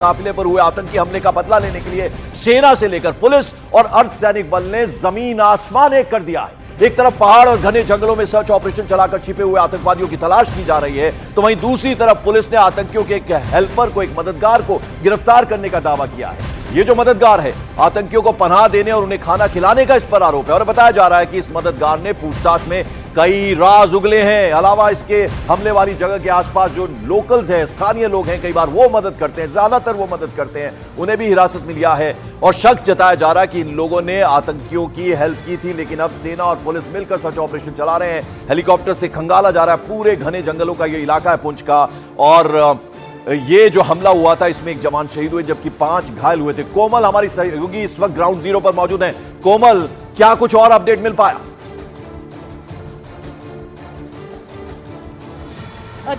काफिले पर हुए आतंकी हमले का बदला लेने के लिए सेना से लेकर पुलिस और अर्धसैनिक बल ने जमीन आसमान एक कर दिया है। एक तरफ पहाड़ और घने जंगलों में सर्च ऑपरेशन चलाकर छिपे हुए आतंकवादियों की तलाश की जा रही है, तो वहीं दूसरी तरफ पुलिस ने आतंकियों के एक हेल्पर को, एक मददगार को गिरफ्तार करने का दावा किया है। ये जो मददगार है, आतंकियों को पनाह देने और उन्हें खाना खिलाने का इस पर आरोप है और बताया जा रहा है कि इस मददगार ने पूछताछ में कई राज उगले हैं। अलावा इसके हमले वाली जगह के आसपास जो लोकल्स हैं, स्थानीय लोग हैं, कई बार वो मदद करते हैं, ज्यादातर वो मदद करते हैं, उन्हें भी हिरासत में लिया है और शक जताया जा रहा है कि इन लोगों ने आतंकियों की हेल्प की थी। लेकिन अब सेना और पुलिस मिलकर सर्च ऑपरेशन चला रहे हैं। हेलीकॉप्टर से खंगाला जा रहा है पूरे घने जंगलों का ये इलाका है पुंछ का। और ये जो हमला हुआ था इसमें एक जवान शहीद हुए जबकि 5 घायल हुए थे। कोमल हमारी सहयोगी इस वक्त ग्राउंड जीरो पर मौजूद है। कोमल, क्या कुछ और अपडेट मिल पाया?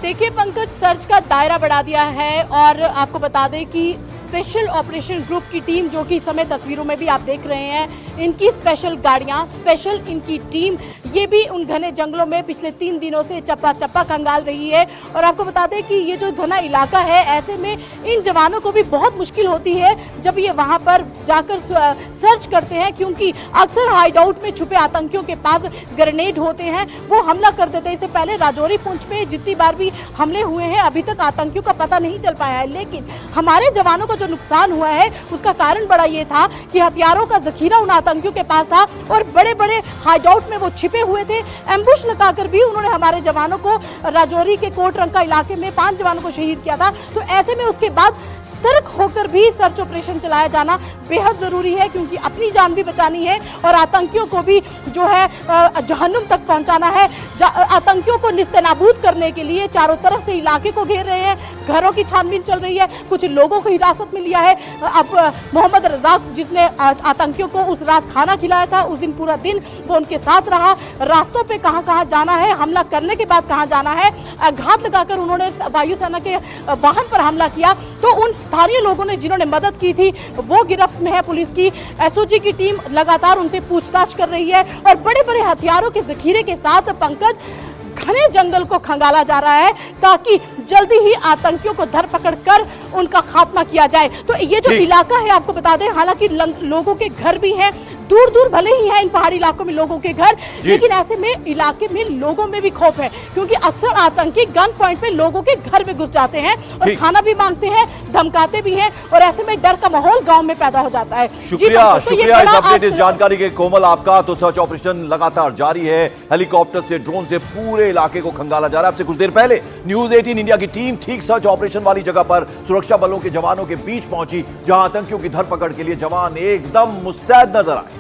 देखिए पंकज, सर्च का दायरा बढ़ा दिया है और आपको बता दें कि स्पेशल ऑपरेशन ग्रुप की टीम, जो कि इस समय तस्वीरों में भी आप देख रहे हैं, इनकी स्पेशल गाड़ियां, स्पेशल इनकी टीम, ये भी उन घने जंगलों में पिछले 3 दिनों से चप्पा चप्पा खंगाल रही है। और आपको बता दें कि ये जो घना इलाका है, ऐसे में इन जवानों को भी बहुत मुश्किल होती है जब ये वहां पर जाकर सर्च करते हैं, क्योंकि अक्सर हाइड आउट में छुपे आतंकियों के पास ग्रेनेड होते हैं, वो हमला कर देते हैं। इससे पहले राजौरी पुंछ में जितनी बार भी हमले हुए हैं, अभी तक आतंकियों का पता नहीं चल पाया है। लेकिन हमारे जवानों को जो नुकसान हुआ है उसका कारण बड़ा ये था कि हथियारों का जखीरा उन आतंकियों के पास था और बड़े बड़े हाइड आउट में वो छिपे हुए थे। एम्बुश लगाकर भी उन्होंने हमारे जवानों को, राजौरी के कोटरंका इलाके में 5 जवानों को शहीद किया था। तो ऐसे में उसके बाद सतर्क होकर भी सर्च ऑपरेशन चलाया जाना बेहद जरूरी है, क्योंकि अपनी जान भी बचानी है और आतंकियों को भी जो है जहन्नुम तक पहुंचाना है। आतंकियों को निस्तेनाबूद करने के लिए चारों तरफ से इलाके को घेर रहे हैं, घरों की छानबीन चल रही है, कुछ लोगों को हिरासत में लिया है। अब मोहम्मद रजाक, जिसने आतंकियों को उस रात खाना खिलाया था, उस दिन पूरा दिन वो उनके साथ रहा। रास्तों पे कहां कहां जाना है, हमला करने के बाद कहां जाना है, घात लगाकर उन्होंने वायुसेना के वाहन पर हमला किया। तो उन स्थानीय लोगों ने जिन्होंने मदद की थी वो गिरफ्त में है। पुलिस की एसओजी की टीम लगातार उनसे पूछताछ कर रही है और बड़े बड़े हथियारों के जखीरे के साथ पंकज घने जंगल को खंगाला जा रहा है ताकि जल्दी ही आतंकियों को धरपकड़ कर उनका खात्मा किया जाए। तो ये जो इलाका है, आपको बता दें, हालांकि लोगों के घर भी हैं, दूर दूर भले ही हैं इन पहाड़ी इलाकों में लोगों के घर, लेकिन ऐसे में इलाके में लोगों में भी खौफ है, क्योंकि अक्सर आतंकी गन पॉइंट पे लोगों के घर में घुस जाते हैं और खाना भी मांगते हैं, धमकाते भी हैं और ऐसे में डर का माहौल गांव में पैदा हो जाता है। शुक्रिया इस अपडेट, इस जानकारी के कोमल आपका। तो सर्च ऑपरेशन लगातार जारी है, हेलीकॉप्टर से, ड्रोन से पूरे इलाके को खंगाला जा रहा है। आपसे कुछ देर पहले न्यूज 18 इंडिया की टीम ठीक सर्च ऑपरेशन वाली जगह पर सुरक्षा बलों के जवानों के बीच पहुंची, जहां आतंकियों की धरपकड़ के लिए जवान एकदम मुस्तैद नजर आए।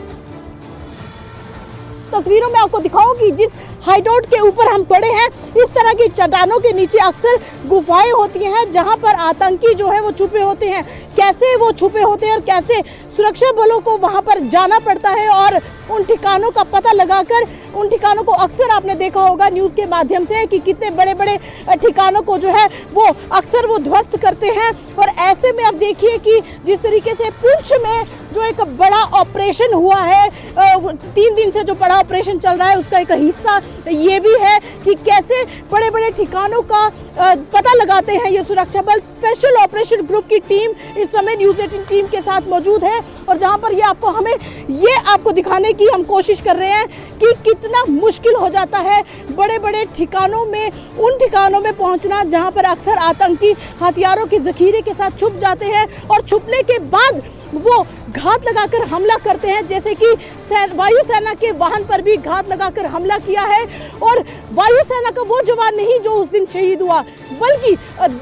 तस्वीरों में आपको दिखाऊंगी, जिस हाइडआउट के ऊपर हम खड़े हैं, इस तरह की चट्टानों के नीचे अक्सर गुफाएं होती हैं जहां पर आतंकी जो है वो छुपे होते हैं। कैसे वो छुपे होते हैं और कैसे सुरक्षा बलों को वहां पर जाना पड़ता है और उन ठिकानों का पता लगाकर, उन ठिकानों को अक्सर आपने देखा होगा न्यूज के माध्यम से कि कितने बड़े बड़े ठिकानों को जो है वो अक्सर वो ध्वस्त करते हैं। और ऐसे में अब देखिए कि जिस तरीके से पुंछ में जो एक बड़ा ऑपरेशन हुआ है, 3 दिन से जो बड़ा ऑपरेशन चल रहा है, उसका एक हिस्सा ये भी है कि कैसे बड़े बड़े ठिकानों का पता लगाते हैं ये सुरक्षा बल। स्पेशल ऑपरेशन ग्रुप की टीम इस समय न्यूज 18 टीम के साथ मौजूद है और जहां पर ये आपको दिखाने की हम कोशिश कर रहे हैं कि कितना मुश्किल हो जाता है बड़े बड़े ठिकानों में, उन ठिकानों में पहुंचना जहां पर अक्सर आतंकी हथियारों के जखीरे के साथ छुप जाते हैं और छुपने के बाद वो घात लगाकर हमला करते हैं, जैसे कि वायुसेना के वाहन पर भी घात लगाकर हमला किया है। और वायुसेना का वो जवान नहीं जो उस दिन शहीद हुआ, बल्कि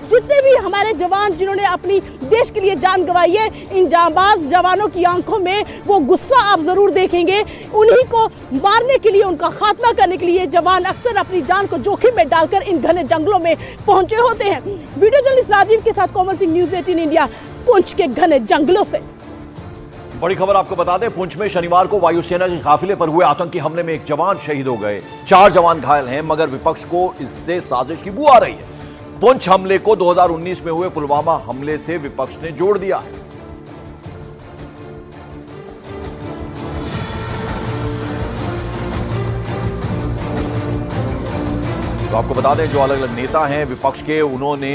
जितने भी हमारे जवान जिन्होंने अपनी देश के लिए जान गंवाई है, इन जांबाज जवानों की आंखों में वो गुस्सा आप जरूर देखेंगे। उन्हीं को मारने के लिए, उनका खात्मा करने के लिए जवान अक्सर अपनी जान को जोखिम में डालकर इन घने जंगलों में पहुंचे होते हैं। वीडियो जर्नलिस्ट राजीव के साथ कोमल सिंह, न्यूज 18 इंडिया, पुंछ के घने जंगलों से। बड़ी खबर आपको बता दें, पुंछ में शनिवार को वायुसेना के काफिले पर हुए आतंकी हमले में एक जवान शहीद हो गए, 4 जवान घायल हैं, मगर विपक्ष को इससे साजिश की बू आ रही है। पुंछ हमले को 2019 में हुए पुलवामा हमले से विपक्ष ने जोड़ दिया है। तो आपको बता दें, जो अलग अलग नेता हैं विपक्ष के, उन्होंने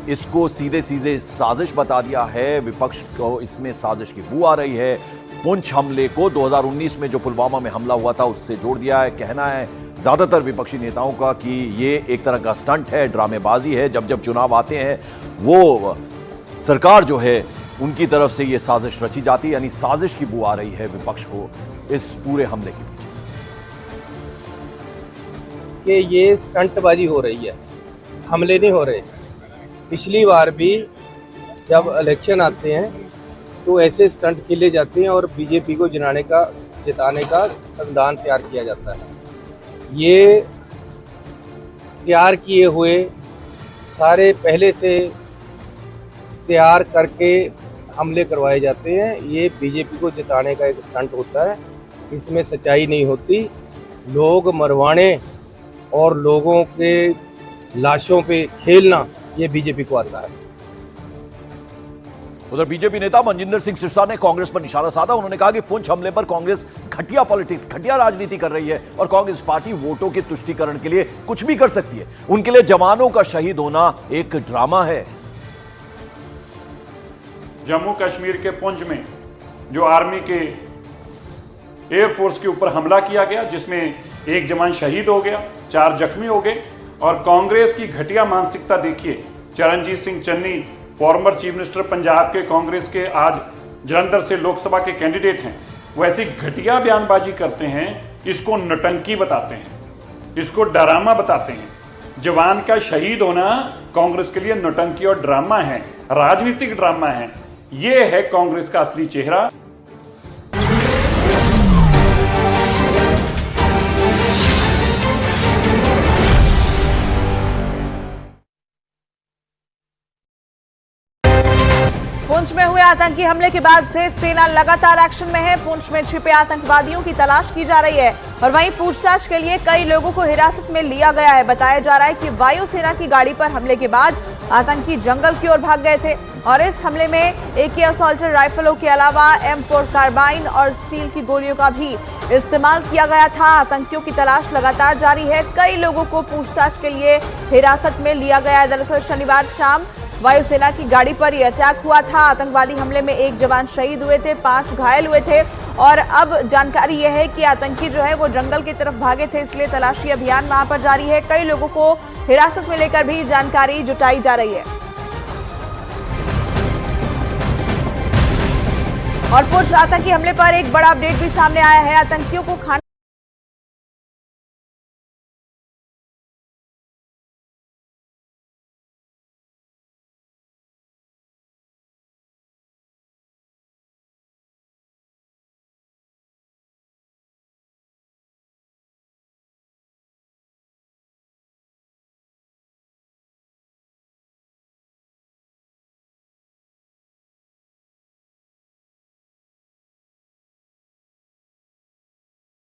इसको सीधे सीधे साजिश बता दिया है। विपक्ष को इसमें साजिश की बू आ रही है। पुंछ हमले को 2019 में जो पुलवामा में हमला हुआ था उससे जोड़ दिया है। कहना है ज्यादातर विपक्षी नेताओं का कि ये एक तरह का स्टंट है, ड्रामेबाजी है। जब जब चुनाव आते हैं वो सरकार जो है उनकी तरफ से ये साजिश रची जाती है, यानी साजिश की बू आ रही है विपक्ष को इस पूरे हमले के पीछे। कि ये स्टंटबाजी हो रही है, हमले नहीं हो रहे। पिछली बार भी जब इलेक्शन आते हैं तो ऐसे स्टंट खेले जाते हैं और बीजेपी को जिताने का संविधान तैयार किया जाता है। ये तैयार किए हुए सारे पहले से तैयार करके हमले करवाए जाते हैं। ये बीजेपी को जिताने का एक स्टंट होता है, इसमें सच्चाई नहीं होती। लोग मरवाने और लोगों के लाशों पे खेलना ये बीजेपी को आता है। उधर बीजेपी नेता मनजिंदर सिंह सिरसा ने कांग्रेस पर निशाना साधा। उन्होंने कहा कि पुंछ हमले पर कांग्रेस घटिया पॉलिटिक्स, घटिया राजनीति कर रही है और कांग्रेस पार्टी वोटों के तुष्टीकरण के लिए कुछ भी कर सकती है। उनके लिए जवानों का शहीद होना एक ड्रामा है। जम्मू कश्मीर के पुंछ में जो आर्मी के एयरफोर्स के ऊपर हमला किया गया, जिसमें एक जवान शहीद हो गया, 4 जख्मी हो गए, और कांग्रेस की घटिया मानसिकता देखिए। Charanjit Singh Channi former chief minister Punjab के कांग्रेस के आज जलंधर से लोकसभा के कैंडिडेट हैं, वो ऐसी घटिया बयानबाजी करते हैं, इसको नटंकी बताते हैं, इसको ड्रामा बताते हैं। जवान का शहीद होना कांग्रेस के लिए नटंकी और ड्रामा है, राजनीतिक ड्रामा है। ये है कांग्रेस का असली चेहरा। पुंछ में हुए आतंकी हमले के बाद से सेना लगातार एक्शन में है। पुंछ में छिपे आतंकवादियों की तलाश की जा रही है और वहीं पूछताछ के लिए कई लोगों को हिरासत में लिया गया है। बताया जा रहा है कि वायुसेना की गाड़ी पर हमले के बाद आतंकी जंगल की ओर भाग गए थे और इस हमले में AK असॉल्टर राइफलों के अलावा M4 कार्बाइन और स्टील की गोलियों का भी इस्तेमाल किया गया था। आतंकियों की तलाश लगातार जारी है। कई लोगों को पूछताछ के लिए हिरासत में लिया गया है। दरअसल शनिवार शाम वायुसेना की गाड़ी पर यह अटैक हुआ था। आतंकवादी हमले में 1 जवान शहीद हुए थे, 5 घायल हुए थे और अब जानकारी यह है कि आतंकी जो है वो जंगल की तरफ भागे थे, इसलिए तलाशी अभियान वहां पर जारी है। कई लोगों को हिरासत में लेकर भी जानकारी जुटाई जा रही है। और पुंछ आतंकी हमले पर एक बड़ा अपडेट भी सामने आया है। आतंकियों को खाना